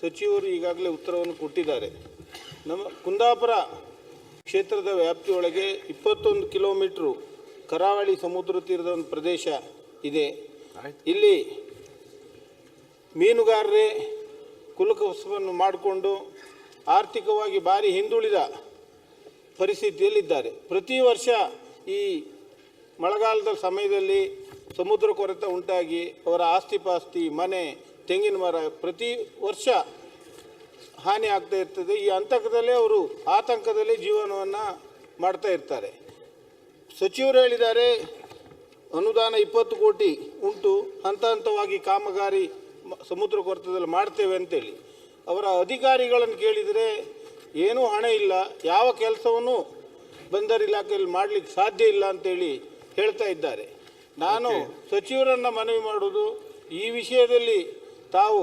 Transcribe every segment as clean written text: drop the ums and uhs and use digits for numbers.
ಸಚಿವರು ಈಗಾಗಲೇ ಉತ್ತರವನ್ನು ಕೊಟ್ಟಿದ್ದಾರೆ. ನಮ್ಮ ಕುಂದಾಪುರ ಕ್ಷೇತ್ರದ ವ್ಯಾಪ್ತಿಯೊಳಗೆ 21 ಕಿಲೋಮೀಟ್ರು ಕರಾವಳಿ ಸಮುದ್ರ ತೀರದ ಒಂದು ಪ್ರದೇಶ ಇದೆ. ಇಲ್ಲಿ ಮೀನುಗಾರರೇ ಕುಲಕಸಬನ್ನು ಮಾಡಿಕೊಂಡು ಆರ್ಥಿಕವಾಗಿ ಭಾರಿ ಹಿಂದುಳಿದ ಪರಿಸ್ಥಿತಿಯಲ್ಲಿದ್ದಾರೆ. ಪ್ರತಿ ವರ್ಷ ಈ ಮಳೆಗಾಲದ ಸಮಯದಲ್ಲಿ ಸಮುದ್ರ ಕೊರೆತ ಉಂಟಾಗಿ ಅವರ ಆಸ್ತಿಪಾಸ್ತಿ, ಮನೆ, ತೆಂಗಿನ ಮರ ಪ್ರತಿ ವರ್ಷ ಹಾನಿ ಆಗ್ತಾ ಇರ್ತದೆ. ಈ ಹಂತಕದಲ್ಲೇ ಅವರು ಆತಂಕದಲ್ಲಿ ಜೀವನವನ್ನು ಮಾಡ್ತಾ ಇರ್ತಾರೆ. ಸಚಿವರು ಹೇಳಿದ್ದಾರೆ ಅನುದಾನ 20 ಕೋಟಿ ಉಂಟು, ಹಂತ ಹಂತವಾಗಿ ಕಾಮಗಾರಿ ಸಮುದ್ರ ಕೊರೆತದಲ್ಲಿ ಮಾಡ್ತೇವೆ ಅಂತೇಳಿ. ಅವರ ಅಧಿಕಾರಿಗಳನ್ನು ಕೇಳಿದರೆ ಏನೂ ಹಣ ಇಲ್ಲ, ಯಾವ ಕೆಲಸವನ್ನು ಬಂದರು ಇಲಾಖೆಯಲ್ಲಿ ಮಾಡಲಿಕ್ಕೆ ಸಾಧ್ಯ ಇಲ್ಲ ಅಂತೇಳಿ ಹೇಳ್ತಾ ಇದ್ದಾರೆ. ನಾನು ಸಚಿವರನ್ನು ಮನವಿ ಮಾಡೋದು, ಈ ವಿಷಯದಲ್ಲಿ ತಾವು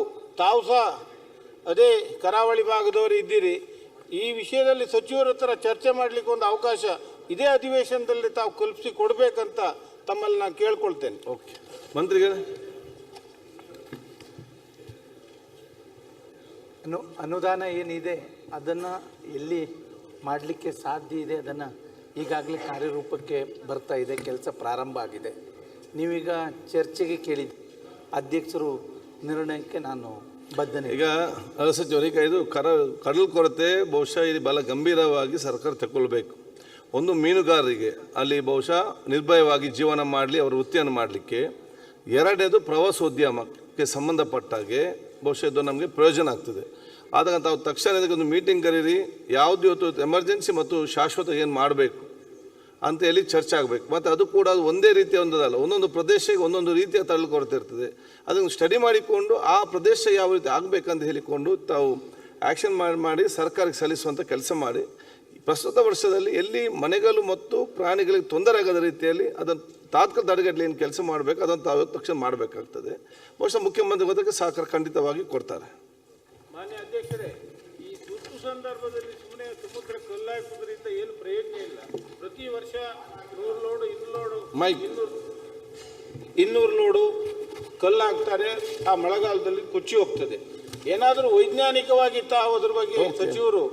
ಸಹ ಅದೇ ಕರಾವಳಿ ಭಾಗದವರು ಇದ್ದೀರಿ, ಈ ವಿಷಯದಲ್ಲಿ ಸಚಿವರ ಹತ್ರ ಚರ್ಚೆ ಮಾಡಲಿಕ್ಕೆ ಒಂದು ಅವಕಾಶ ಇದೇ ಅಧಿವೇಶನದಲ್ಲಿ ತಾವು ಕಲ್ಪಿಸಿ ಕೊಡಬೇಕಂತ ತಮ್ಮಲ್ಲಿ ನಾನು ಕೇಳ್ಕೊಳ್ತೇನೆ. ಓಕೆ, ಮಂತ್ರಿಗಳೇ. ಅನುದಾನ ಏನಿದೆ ಅದನ್ನು ಎಲ್ಲಿ ಮಾಡಲಿಕ್ಕೆ ಸಾಧ್ಯ ಇದೆ ಅದನ್ನು ಈಗಾಗಲೇ ಕಾರ್ಯರೂಪಕ್ಕೆ ಬರ್ತಾ ಇದೆ, ಕೆಲಸ ಪ್ರಾರಂಭ ಆಗಿದೆ. ನೀವೀಗ ಚರ್ಚೆಗೆ ಕೇಳಿದ ಅಧ್ಯಕ್ಷರು ನಿರ್ಣಯಕ್ಕೆ ನಾನು ಬದ್ಧನೆ. ಈಗ ಸಚಿವರಿಗೆ ಇದು ಕಡಲು ಕೊರತೆ ಬಹುಶಃ ಇದು ಬಹಳ ಗಂಭೀರವಾಗಿ ಸರ್ಕಾರ ತಗೊಳ್ಬೇಕು. ಒಂದು ಮೀನುಗಾರರಿಗೆ ಅಲ್ಲಿ ಬಹುಶಃ ನಿರ್ಭಯವಾಗಿ ಜೀವನ ಮಾಡಲಿ, ಅವರ ವೃತ್ತಿಯನ್ನು ಮಾಡಲಿಕ್ಕೆ. ಎರಡನೇದು ಪ್ರವಾಸೋದ್ಯಮಕ್ಕೆ ಸಂಬಂಧಪಟ್ಟಾಗೆ ಬಹುಶಃ ಇದು ನಮಗೆ ಪ್ರಯೋಜನ ಆಗ್ತದೆ. ಆದಾಗ ತಾವು ತಕ್ಷಣ ಒಂದು ಮೀಟಿಂಗ್ ಕರೀರಿ, ಯಾವುದು ಇವತ್ತು ಎಮರ್ಜೆನ್ಸಿ ಮತ್ತು ಶಾಶ್ವತ ಏನು ಮಾಡಬೇಕು ಅಂತ ಹೇಳಿ ಚರ್ಚೆ ಆಗಬೇಕು. ಮತ್ತು ಅದು ಕೂಡ ಒಂದೇ ರೀತಿಯ ಒಂದಲ್ಲ, ಒಂದೊಂದು ಪ್ರದೇಶಕ್ಕೆ ಒಂದೊಂದು ರೀತಿಯ ತಳ್ಳು ಕೊರತೆ ಇರ್ತದೆ. ಅದನ್ನು ಸ್ಟಡಿ ಮಾಡಿಕೊಂಡು ಆ ಪ್ರದೇಶ ಯಾವ ರೀತಿ ಆಗಬೇಕಂತ ಹೇಳಿಕೊಂಡು ತಾವು ಆ್ಯಕ್ಷನ್ ಮಾಡಿ ಸರ್ಕಾರಕ್ಕೆ ಸಲ್ಲಿಸುವಂಥ ಕೆಲಸ ಮಾಡಿ. ಪ್ರಸ್ತುತ ವರ್ಷದಲ್ಲಿ ಎಲ್ಲಿ ಮನೆಗಳು ಮತ್ತು ಪ್ರಾಣಿಗಳಿಗೆ ತೊಂದರೆ ಆಗದ ರೀತಿಯಲ್ಲಿ ಅದನ್ನು ತಾತ್ಕಾಲಿಕ ತಡೆಗಟ್ಟಲೆ ಏನು ಕೆಲಸ ಮಾಡಬೇಕು ಅದನ್ನು ತಾವು ತಕ್ಷಣ ಮಾಡಬೇಕಾಗ್ತದೆ. ಬಹುಶಃ ಮುಖ್ಯಮಂತ್ರಿ ಅದಕ್ಕೆ ಸಹಕಾರ ಖಂಡಿತವಾಗಿ ಕೊಡ್ತಾರೆ. ಮಾನ್ಯ ಅಧ್ಯಕ್ಷರೇ, ಈ ತುರ್ತು ಸಂದರ್ಭದಲ್ಲಿ ಸುಮ್ಮನೆ ಸಮುದ್ರ ಕಲ್ಲಾಯಿಸುವುದರಿಂದ ಏನು ಪ್ರಯೋಜನ ಇಲ್ಲ. ಪ್ರತಿ ವರ್ಷ 100 ಲೋಡು 200 ಲೋಡು ಕಲ್ಲಾಗ್ತಾರೆ, ಆ ಮಳೆಗಾಲದಲ್ಲಿ ಕೊಚ್ಚಿ ಹೋಗ್ತದೆ. ಏನಾದರೂ ವೈಜ್ಞಾನಿಕವಾಗಿ ತಾವು ಅದ್ರ ಬಗ್ಗೆ ಸಚಿವರು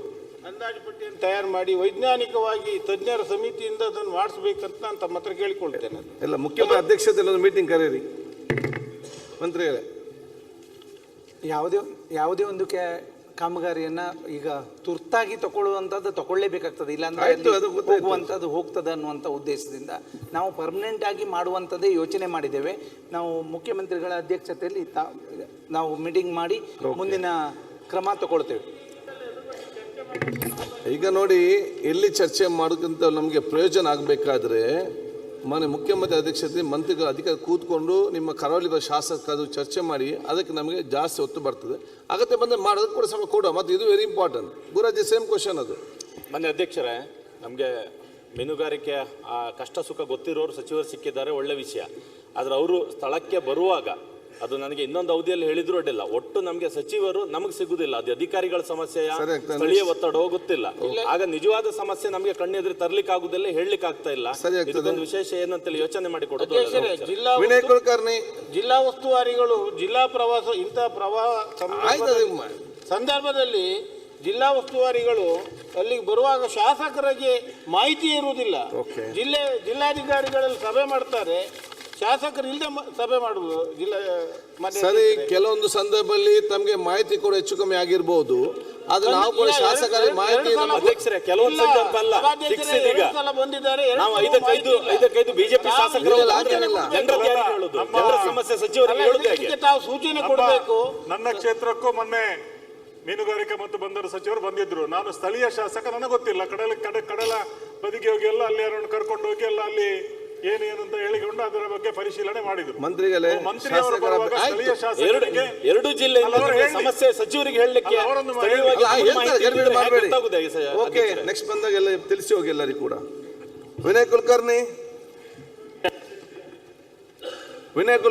ಅಂದಾಜು ಪಟ್ಟಿಯನ್ನು ತಯಾರು ಮಾಡಿ ವೈಜ್ಞಾನಿಕವಾಗಿ ತಜ್ಞರ ಸಮಿತಿಯಿಂದ ಅದನ್ನು ಮಾಡಿಸ್ಬೇಕಂತ ನಾನು ತಮ್ಮ ಹತ್ರ ಕೇಳಿಕೊಳ್ತೇನೆ. ಎಲ್ಲ ಮುಖ್ಯಮಂತ್ರಿ ಅಧ್ಯಕ್ಷತೆಯಲ್ಲಿ ಒಂದು ಮೀಟಿಂಗ್ ಕರೀರಿ ಮಂತ್ರಿಗಳೇ. ಯಾವುದೇ ಒಂದು ಕಾಮಗಾರಿಯನ್ನು ಈಗ ತುರ್ತಾಗಿ ತಗೊಳ್ಳೇಬೇಕಾಗ್ತದೆ, ಇಲ್ಲಾಂದ್ರೆ ಹೋಗುವಂಥದ್ದು ಹೋಗ್ತದೆ ಅನ್ನುವಂಥ ಉದ್ದೇಶದಿಂದ ನಾವು ಪರ್ಮನೆಂಟ್ ಆಗಿ ಮಾಡುವಂಥದ್ದೇ ಯೋಚನೆ ಮಾಡಿದ್ದೇವೆ. ನಾವು ಮುಖ್ಯಮಂತ್ರಿಗಳ ಅಧ್ಯಕ್ಷತೆಯಲ್ಲಿ ನಾವು ಮೀಟಿಂಗ್ ಮಾಡಿ ಮುಂದಿನ ಕ್ರಮ ತಗೊಳ್ತೇವೆ. ಈಗ ನೋಡಿ, ಎಲ್ಲಿ ಚರ್ಚೆ ಮಾಡೋಕ್ಕಿಂತ ನಮಗೆ ಪ್ರಯೋಜನ ಆಗಬೇಕಾದ್ರೆ ಮಾನ್ಯ ಮುಖ್ಯಮಂತ್ರಿ ಅಧ್ಯಕ್ಷತೆ ಮಂತ್ರಿಗಳ ಅಧಿಕಾರ ಕೂತ್ಕೊಂಡು ನಿಮ್ಮ ಕರಾವಳಿ ಶಾಸಕರು ಚರ್ಚೆ ಮಾಡಿ ಅದಕ್ಕೆ ನಮಗೆ ಜಾಸ್ತಿ ಒತ್ತು ಬರ್ತದೆ. ಅಗತ್ಯ ಬಂದರೆ ಮಾಡೋದಕ್ಕೆ ಕೂಡ ಸಮಯ ಕೊಡುವ. ಮತ್ತು ಇದು ವೆರಿ ಇಂಪಾರ್ಟೆಂಟ್. ಗುರುಜಿ ಸೇಮ್ ಕ್ವಶನ್ ಅದು. ಮಾನ್ಯ ಅಧ್ಯಕ್ಷರೇ, ನಮಗೆ ಮೀನುಗಾರಿಕೆ ಕಷ್ಟ ಸುಖ ಗೊತ್ತಿರೋರು ಸಚಿವರು ಸಿಕ್ಕಿದ್ದಾರೆ, ಒಳ್ಳೆ ವಿಷಯ. ಆದರೆ ಅವರು ಸ್ಥಳಕ್ಕೆ ಬರುವಾಗ ಅದು ನನಗೆ ಇನ್ನೊಂದು ಅವಧಿಯಲ್ಲಿ ಹೇಳಿದ್ರು ಅಡ್ಡಿಲ್ಲ, ಒಟ್ಟು ನಮಗೆ ಸಚಿವರು ನಮಗೆ ಸಿಗುದಿಲ್ಲ. ಅದು ಅಧಿಕಾರಿಗಳ ಸಮಸ್ಯೆಯ ಸ್ಥಳೀಯ ಒತ್ತಡ ಗೊತ್ತಿಲ್ಲ. ಆಗ ನಿಜವಾದ ಸಮಸ್ಯೆ ನಮಗೆ ಕಣ್ಣೆದುರು ತರ್ಲಿಕ್ಕೆ ಆಗುದಿಲ್ಲ, ಹೇಳಲಿಕ್ಕೆ ಆಗ್ತಾ ಇಲ್ಲ. ಇದೊಂದು ವಿಶೇಷ ಏನಂತೇಳಿ ಯೋಚನೆ ಮಾಡಿ ಕೊಡೋದು. ಜಿಲ್ಲಾ ಉಸ್ತುವಾರಿಗಳು ಜಿಲ್ಲಾ ಪ್ರವಾಸ ಇಂತಹ ಪ್ರವಾಹ ಸಂದರ್ಭದಲ್ಲಿ ಜಿಲ್ಲಾ ಉಸ್ತುವಾರಿಗಳು ಅಲ್ಲಿಗೆ ಬರುವಾಗ ಶಾಸಕರಿಗೆ ಮಾಹಿತಿ ಇರುವುದಿಲ್ಲ. ಜಿಲ್ಲಾಧಿಕಾರಿಗಳಲ್ಲಿ ಸಭೆ ಮಾಡ್ತಾರೆ, ಶಾಸಕರು ಇಲ್ಲದೆ ಸಭೆ ಮಾಡುವುದು. ಸರಿ, ಕೆಲವೊಂದು ಸಂದರ್ಭದಲ್ಲಿ ತಮಗೆ ಮಾಹಿತಿ ಕೂಡ ಹೆಚ್ಚು ಕಮ್ಮಿ ಆಗಿರ್ಬೋದು. ಆದ್ರೆ ನಾವು ಕೂಡ ಶಾಸಕರಿಗೆ ಮಾಹಿತಿ ಕೆಲವೊಂದು ಸಂದರ್ಭ ಅಲ್ಲ, ಬಂದಿದ್ದಾರೆ. ನಾವು 5 ಬಿಜೆಪಿ ಶಾಸಕರು ಸಮಸ್ಯೆ ಸಚಿವರಿಗೆ ತಾವು ಸೂಚನೆ ಕೊಡಬೇಕು. ನನ್ನ ಕ್ಷೇತ್ರಕ್ಕೂ ಮೊನ್ನೆ ಮೀನುಗಾರಿಕೆ ಮತ್ತು ಬಂದರು ಸಚಿವರು ಬಂದಿದ್ರು. ನಾನು ಸ್ಥಳೀಯ ಶಾಸಕ, ನನಗೆ ಗೊತ್ತಿಲ್ಲ. ಕಡಲ ಬದಿಗೆ ಹೋಗಿ ಎಲ್ಲ ಅಲ್ಲಿ ಯಾರನ್ನು ಕರ್ಕೊಂಡು ಹೋಗಿ ಎಲ್ಲ ಅಲ್ಲಿ ಏನೇನು ಅಂತ ಹೇಳಿಕೊಂಡು ಅದರ ಬಗ್ಗೆ ಪರಿಶೀಲನೆ ಮಾಡಿದ್ರು ಮಂತ್ರಿಗಳೇ. ಎರಡು ಜಿಲ್ಲೆ ಸಮಸ್ಯೆ ಸಚಿವರಿಗೆ ಹೇಳಲಿಕ್ಕೆ ಓಕೆ, ನೆಕ್ಸ್ಟ್ ಬಂದಾಗ ಎಲ್ಲ ತಿಳಿಸಿ ಹೋಗಿ ಎಲ್ಲರಿಗೂ ಕೂಡ. ವಿನಯ್ ಕುಲಕರ್ಣಿ.